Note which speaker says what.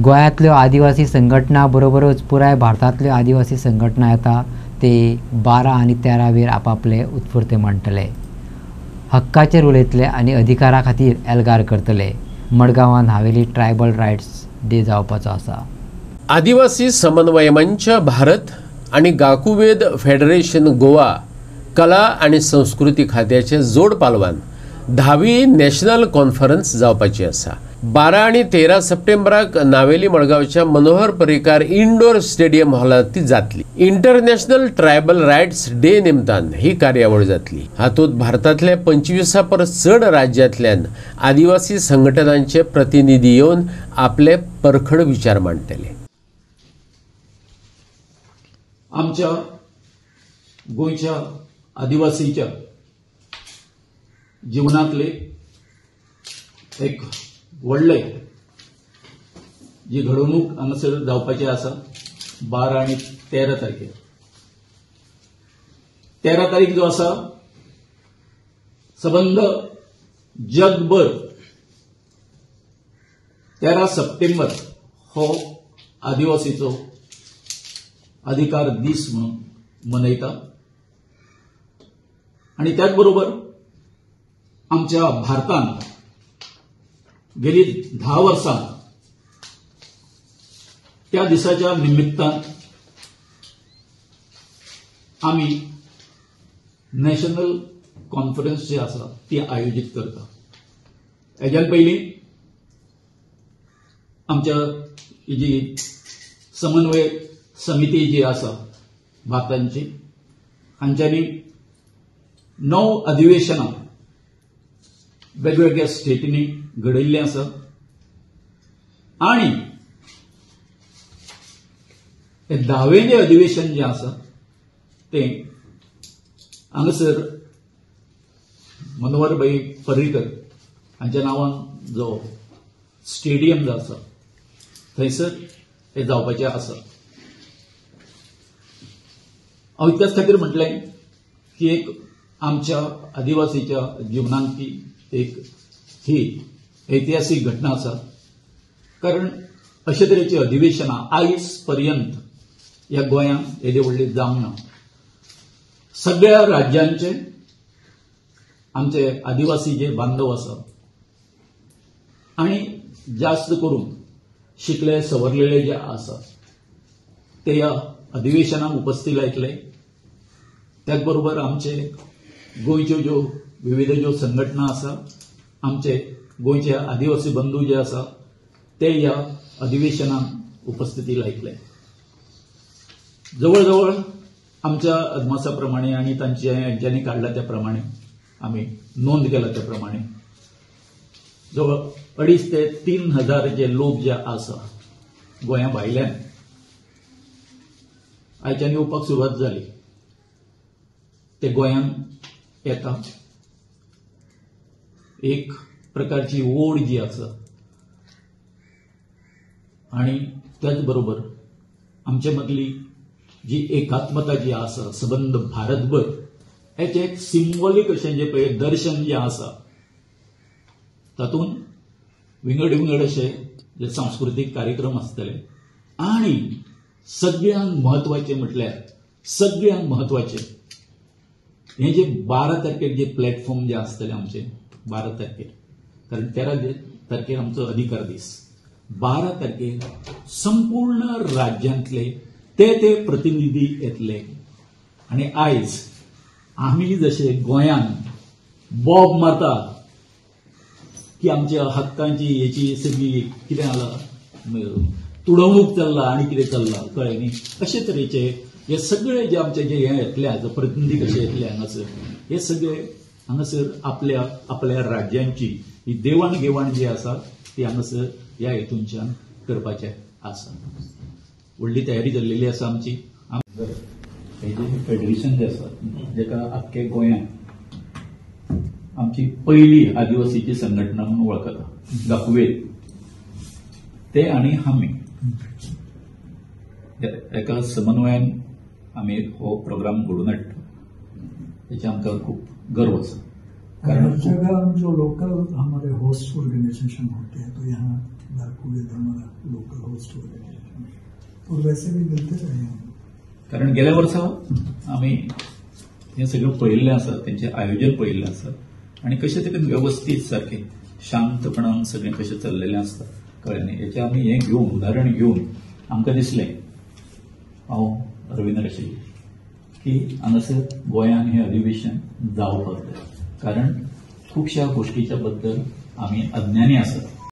Speaker 1: गोंयांतल्यो आदिवासी संघटना बरोबरच पुराय भारतांतल्यो आदिवासी संघटना येता ते 12 आनी 13 वेर आपापले उत्फुर्ते मांडटले, हक्काचेर उलयतले आनी अधिकारा खातीर एल्गार करतले. मडगांवांत हावेली ट्रायबल रायट्स डे जावपाचो आसा.
Speaker 2: आदिवासी समन्वय मंच भारत आणि गाकुवेद फेडरेशन गोवा कला आणि संस्कृती खात्याचे जोड पालवान 10वी नॅशनल कॉन्फरन्स जावपाची आसा. 12 आणि 13 सप्टेंबराक नावेली मडगांवच्या मनोहर पर्रीकार इंडोर स्टेडियम हॉलांत ती जातली. इंटरनॅशनल ट्रायबल रायट्स डे निमतान ही कार्यावळ जातली. हातूंत भारतांतल्या 25 परस चड राज्यांतल्यान आदिवासी संघटनांचे प्रतिनिधी येवन आपले परखड विचार मांडटले.
Speaker 3: आमच्या गोंयच्या आदिवासीच्या जीवनातले एक व्हडले जी घडवणूक हांगासर जावपाची आसा 12 आणि 13 तारखेर. 13 तारीख जो आसा सबंद जगभर 13 सप्टेंबर हो आदिवासीचो अधिकार दीस म्हणून मनयता. आणि त्याच बरोबर आमच्या भारतांत गेली 10 वर्सां त्या दिसाच्या निमित्तान आम्ही नॅशनल कॉन्फरन्स जी आसा ती आयोजित करता. हेज्यान पयलीं आमच्या जी समन्वय समिती जी आसा भारतांची हांच्यांनी 9 अधिवेशनां वेगवेगळ्या स्टेटींनी घडयल्ली आसा. आणि हे 10वें जे अधिवेशन जे आसा ते हांगासर मनोहरभाई पर्रीकर हांच्या नांवान जो स्टेडियम जो आसा थंयसर हे जावपाचें आसा. हांव इतल्याच खातीर म्हटलें की एक आमच्या आदिवासीच्या जीवनांतली एक ही ऐतिहासीक घटना आसा. कारण अशे तरेची अधिवेशनां आयज पर्यंत ह्या गोंयांत येदे व्हडले जावंक ना. सगळ्या राज्यांचे आमचे आदिवासी जे बांधव आसा आणि जास्त करून शिकले सवरलेले जे आसा ते ह्या अधिवेशनाक उपस्थित लायतले. त्याच बरोबर आमचे गोंयच्यो ज्यो विविध ज्यो संघटना आसा आमचे गोंयचे आदिवासी बंधू जे आसा ते ह्या अधिवेशनाक उपस्थिती लायतले. जवळ जवळ आमच्या अदमासा प्रमाणे आणि तांच्यांनी काढला त्या प्रमाणे आम्ही नोंद केला त्या प्रमाणे जवळ 2.5 ते 3 हजार जे लोक जे आसा गोंया भायल्यान आयच्यान येवपाक सुरवात जाली. ते गोंयांत येता. एक प्रकारची ओढ जी आसा आणि त्याच बरोबर आमचे मदली जी एकात्मता जी आसा सबंद भारतभर हेचे एक सिंबॉलिक अशें जे पळय दर्शन जे आसा तातूंत विंगड विंगड अशे जे सांस्कृतीक कार्यक्रम आसतले. आणि सगळ्यांत म्हत्वाचे म्हटल्यार सगळ्यांत म्हत्वाचे हे जे 12 तारखेर जे प्लॅटफॉर्म जे आसतले आमचे 12 तारखेर, कारण 13 तारखेर आमचो अधिकार दीस. 12 तारखेर संपूर्ण राज्यांतले ते प्रतिनिधी येतले. आणि आयज आमी जशे गोंयांत बॉब मारता की आमच्या हक्कांची हेची सगळी कितें जाला तुडवणूक चल्ला आणि कितें चल्ला कळ्ळें न्ही, अशे तरेचे हे सगळे जे आमचे जे हे येतले प्रतिनिधी कशे येतले हांगासर हे सगळे हांगासर आपल्या राज्यांची ही देवाण घेवाण जी आसा ती हांगासर ह्या हेतूंच्यान करपाचें आसा. व्हडली तयारी जाल्लेली आसा आमची. हे जे फेडरेशन जे आसा जेका आख्खे गोंयांत आमची पहिली आदिवासीची संघटना म्हणून वळखता गाकुवेद ते आणि आमी एका समन्वयान आमी हो प्रोग्राम घडोवन हाडटा. हेचे आमकां खूब गर्व आसा.
Speaker 4: हर जगह जो लोकल हमारे होस्ट ऑर्गेनाइजेशन होते हैं तो यहाँ गाकुवेद हमारा लोकल होस्ट हो रहे हैं और वैसे भी मिलते रहे हैं.
Speaker 3: कारण गेल्या वर्सा आम्ही हे सगळं पळयल्लें आसा, तेंचें आयोजन पळयल्लें आसा आनी कशें तें व्यवस्थीत सारकें शांतपणान सगळें कशें चल्लेलें आसता कळ्ळें न्ही. हेचें आमी हें घेवन उदाहरण घेवन आमकां दिसलें, हांव रवींद्र आशिल्लें, की हांगासर गोंयान हें अधिवेशन जावपाक जाय. कारण खुबश्या गोश्टीच्या बद्दल आमी अज्ञानी आसात.